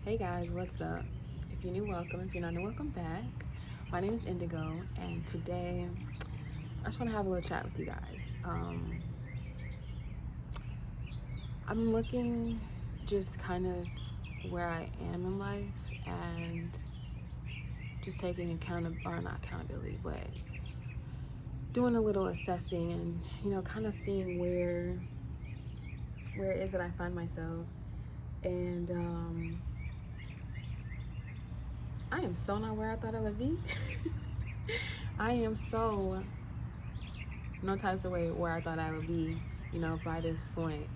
Hey guys, what's up? If you're new, welcome. If you're not new, welcome back. My name is Indigo, and today I just want to have a little chat with you guys. I'm looking just kind of where I am in life and just taking not accountability, but doing a little assessing and kind of seeing where it is that I find myself. And I am so not where I thought I would be. I am so no types of way where I thought I would be, by this point.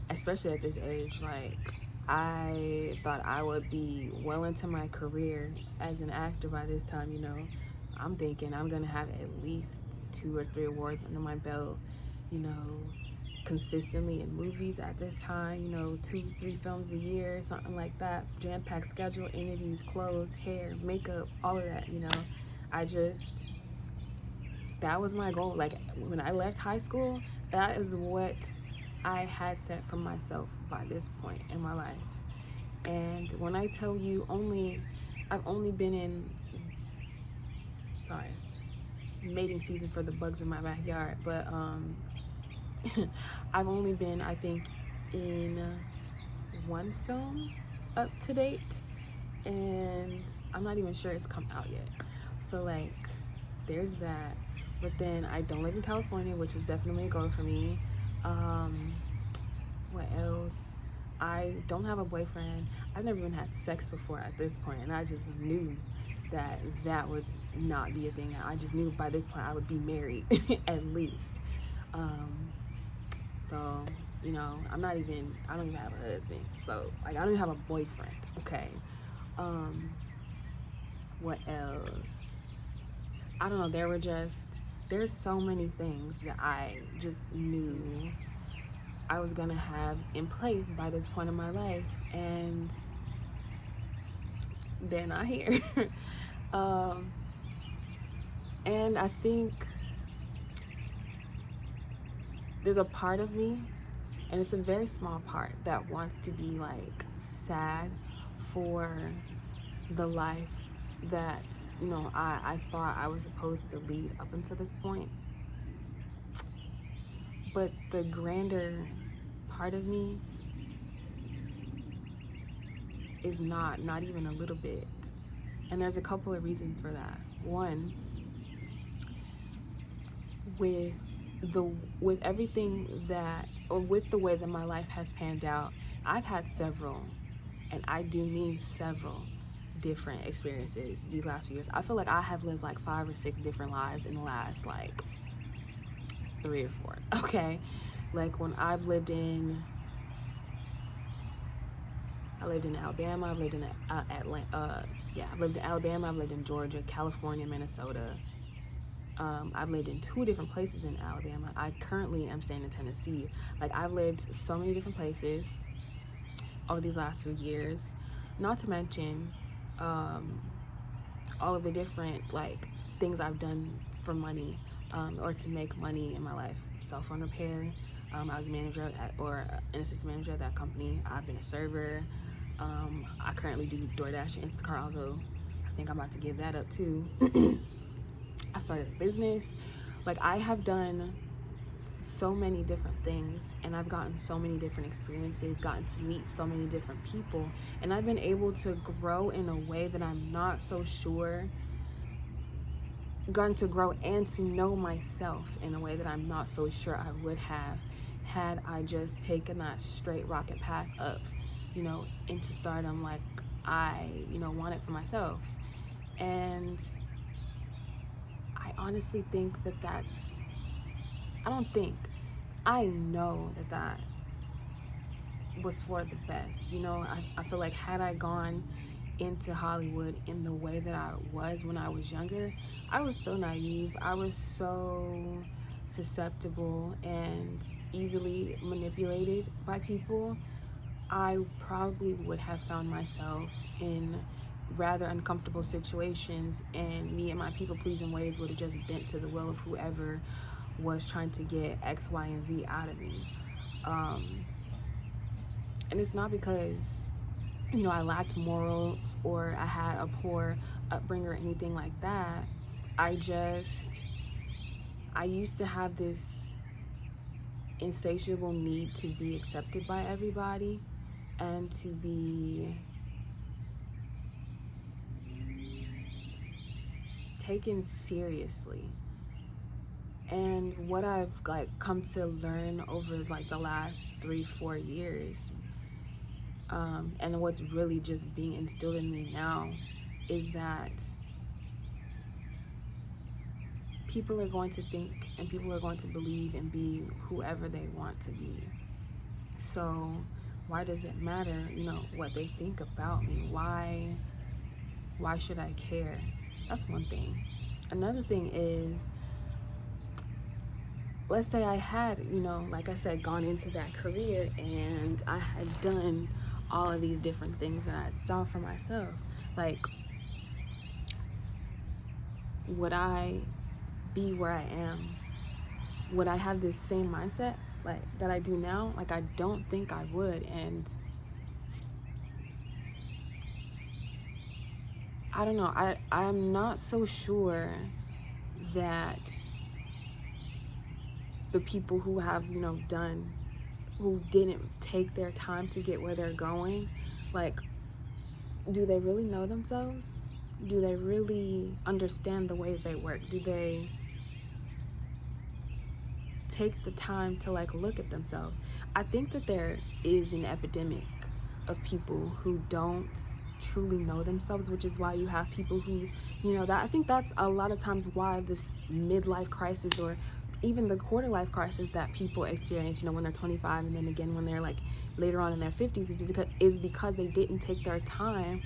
Especially at this age, like I thought I would be well into my career as an actor by this time. I'm thinking I'm gonna have at least 2 or 3 awards under my belt, you know, consistently in movies at this time, 2, 3 films a year, something like that, jam-packed schedule, interviews, clothes, hair, makeup, all of that. I just, that was my goal. Like when I left high school, that is what I had set for myself by this point in my life. And when I tell you I've only been in, sorry, it's mating season for the bugs in my backyard, but I've only been, I think, in 1 film up to date, and I'm not even sure it's come out yet. So like, there's that. But then I don't live in California, which was definitely a goal for me. What else? I don't have a boyfriend. I've never even had sex before at this point, and I just knew that would not be a thing. I just knew by this point I would be married at least. So, I don't even have a husband. So, like, I don't even have a boyfriend, okay? What else? I don't know, there's so many things that I just knew I was gonna have in place by this point in my life, and they're not here. And I think there's a part of me, and it's a very small part, that wants to be like sad for the life that I thought I was supposed to lead up until this point. But the grander part of me is not even a little bit. And there's a couple of reasons for that. One, with everything that, or with the way that my life has panned out, I've had several, and I do mean several, different experiences these last few years. I feel like I have lived like 5 or 6 different lives in the last like 3 or 4. Okay, like when I lived in Alabama, I've lived in Atlanta, I've lived in Alabama, I've lived in Georgia, California, Minnesota. I've lived in 2 different places in Alabama. I currently am staying in Tennessee. Like, I've lived so many different places over these last few years, not to mention all of the different like things I've done for money, or to make money in my life. Cell phone repair. I was a manager or an assistant manager at that company. I've been a server. I currently do DoorDash and Instacart, although I think I'm about to give that up too. I started a business. Like, I have done so many different things, and I've gotten so many different experiences, gotten to meet so many different people, and I've been able to grow in a way that I'm not so sure, gotten to grow and to know myself in a way that I'm not so sure I would have had I just taken that straight rocket path up, into stardom like I, wanted for myself. And I honestly think I know that was for the best. I feel like had I gone into Hollywood in the way that I was when I was younger, I was so naive. I was so susceptible and easily manipulated by people. I probably would have found myself in rather uncomfortable situations, and me and my people-pleasing ways would have just bent to the will of whoever was trying to get X, Y, and Z out of me. And it's not because, you know, I lacked morals or I had a poor upbringing or anything like that. I used to have this insatiable need to be accepted by everybody and to be taken seriously. And what I've like come to learn over like the last 3-4 years, and what's really just being instilled in me now, is that people are going to think and people are going to believe and be whoever they want to be. So why does it matter, you know, what they think about me? Why should I care? That's one thing. Another thing is, let's say I had, you know, like I said, gone into that career and I had done all of these different things that I saw for myself. Like, would I be where I am? Would I have this same mindset like that I do now? Like, I don't think I would. And I don't know, I'm not so sure that the people who have, you know, who didn't take their time to get where they're going, like, do they really know themselves? Do they really understand the way they work? Do they take the time to like look at themselves? I think that there is an epidemic of people who don't truly know themselves, which is why you have people who, you know, that I think that's a lot of times why this midlife crisis or even the quarter life crisis that people experience, you know, when they're 25 and then again when they're like later on in their 50s is because they didn't take their time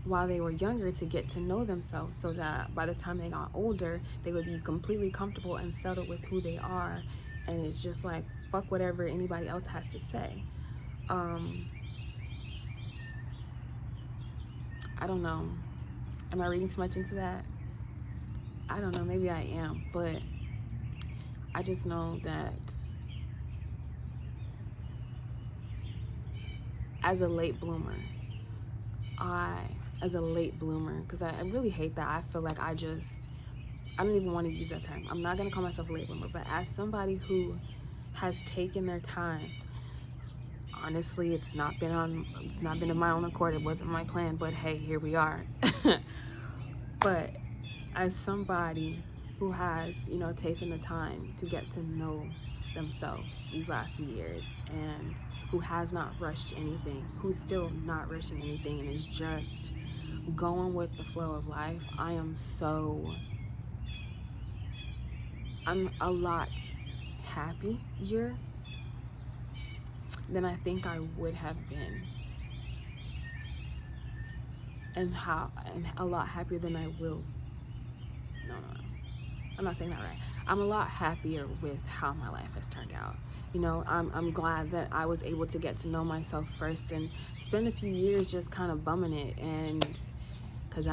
while they were younger to get to know themselves, so that by the time they got older, they would be completely comfortable and settled with who they are. And it's just like, fuck whatever anybody else has to say. I don't know. Am I reading too much into that? I don't know. Maybe I am. But I just know that as a late bloomer, because I really hate that. I feel like I don't even want to use that term. I'm not going to call myself a late bloomer, but as somebody who has taken their time, honestly, it's not been of my own accord. It wasn't my plan, but hey, here we are. But as somebody who has, you know, taken the time to get to know themselves these last few years and who has not rushed anything, who's still not rushing anything and is just going with the flow of life, I'm a lot happier than I think I would have been, and a lot happier than I will. No, I'm not saying that right. I'm a lot happier with how my life has turned out. You know, I'm glad that I was able to get to know myself first and spend a few years just kind of bumming it. And because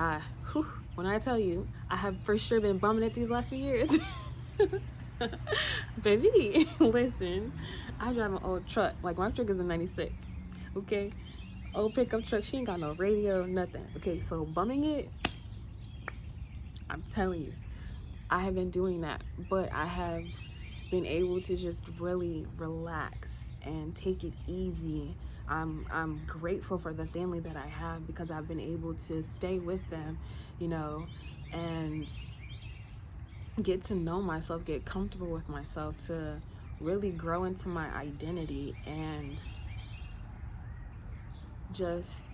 when I tell you, I have for sure been bumming it these last few years. Baby, listen, I drive an old truck. Like, my truck is a 96, okay? Old pickup truck, she ain't got no radio, nothing. Okay, so bumming it, I'm telling you, I have been doing that, but I have been able to just really relax and take it easy. I'm grateful for the family that I have because I've been able to stay with them, you know, and get to know myself, get comfortable with myself, to really grow into my identity and just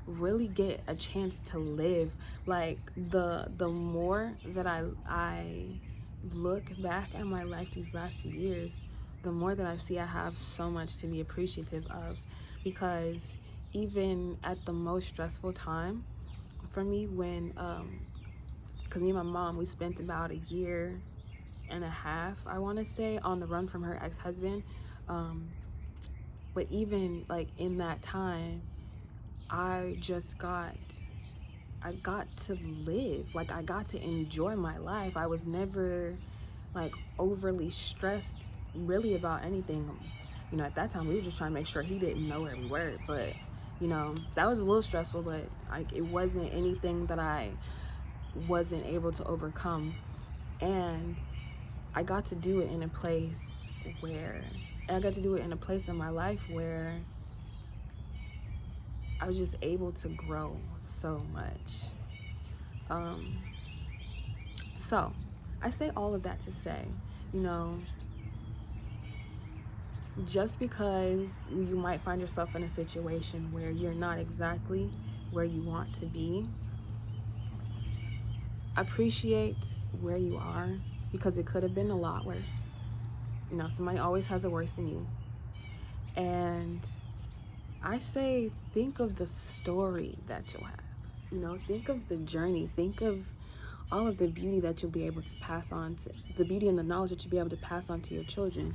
really get a chance to live. Like, the more that I look back at my life these last 2 years, the more that I see I have so much to be appreciative of, because even at the most stressful time for me, when because me and my mom, we spent about 1.5 years, I want to say, on the run from her ex-husband, but even like in that time, I got to live. Like, I got to enjoy my life. I was never like overly stressed really about anything. You know, at that time we were just trying to make sure he didn't know where we were. But, you know, that was a little stressful, but like it wasn't anything that I wasn't able to overcome. And I got to do it in a place in my life where I was just able to grow so much. So I say all of that to say, you know, just because you might find yourself in a situation where you're not exactly where you want to be, appreciate where you are, because it could have been a lot worse. You know, somebody always has it worse than you. And I say, think of the story that you'll have. You know, think of the journey. Think of all of the beauty that you'll be able to pass on to, the beauty and the knowledge that you'll be able to pass on to your children.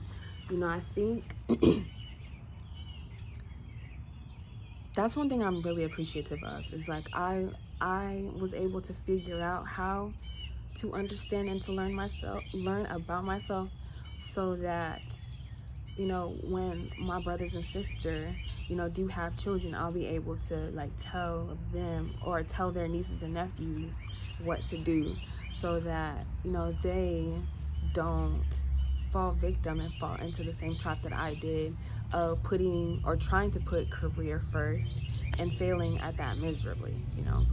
You know, I think that's one thing I'm really appreciative of, is like I was able to figure out how to understand and to learn about myself, so that, you know, when my brothers and sister, you know, do have children, I'll be able to like tell them or tell their nieces and nephews what to do, so that, you know, they don't fall victim and fall into the same trap that I did of putting or trying to put career first and failing at that miserably, you know.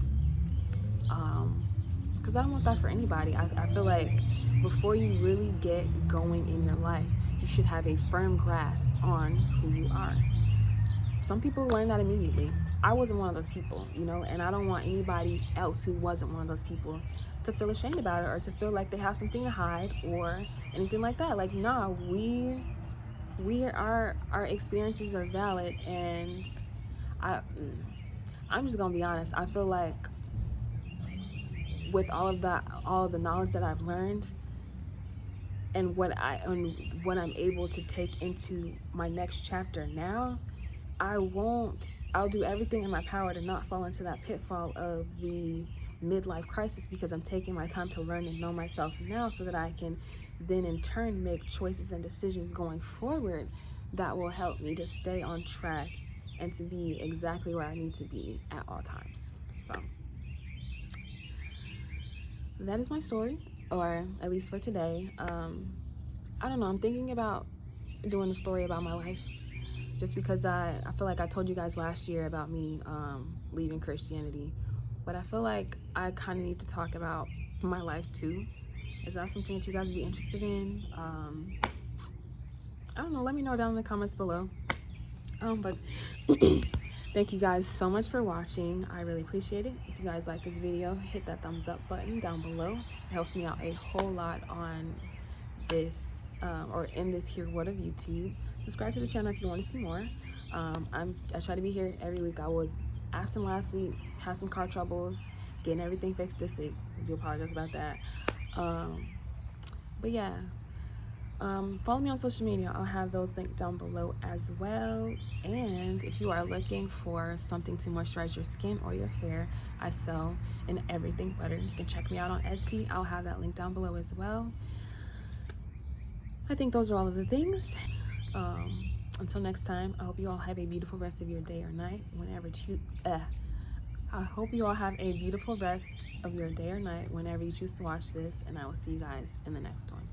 Because I don't want that for anybody. I feel like before you really get going in your life, you should have a firm grasp on who you are. Some people learn that immediately. I wasn't one of those people, you know, and I don't want anybody else who wasn't one of those people to feel ashamed about it or to feel like they have something to hide or anything like that. Like, nah, our experiences are valid, and I'm just gonna be honest. I feel like with all of the knowledge that I've learned, and what I'm able to take into my next chapter now, I'll do everything in my power to not fall into that pitfall of the midlife crisis, because I'm taking my time to learn and know myself now, so that I can then in turn make choices and decisions going forward that will help me to stay on track and to be exactly where I need to be at all times. So that is my story, or at least for today. I don't know, I'm thinking about doing a story about my life, just because I feel like I told you guys last year about me leaving Christianity, but I feel like I kind of need to talk about my life too. Is that something that you guys would be interested in? I don't know, let me know down in the comments below. But thank you guys so much for watching. I really appreciate it. If you guys like this video, hit that thumbs up button down below. It helps me out a whole lot on this or in this here world of YouTube. Subscribe to the channel if you want to see more. I try to be here every week. I was absent last week, had some car troubles, getting everything fixed this week. I do apologize about that. But yeah, follow me on social media. I'll have those linked down below as well. And if you are looking for something to moisturize your skin or your hair, I sell an everything butter. You can check me out on Etsy. I'll have that link down below as well. I think those are all of the things. Until next time, I hope you all have a beautiful rest of your day or night I hope you all have a beautiful rest of your day or night whenever you choose to watch this, and I will see you guys in the next one.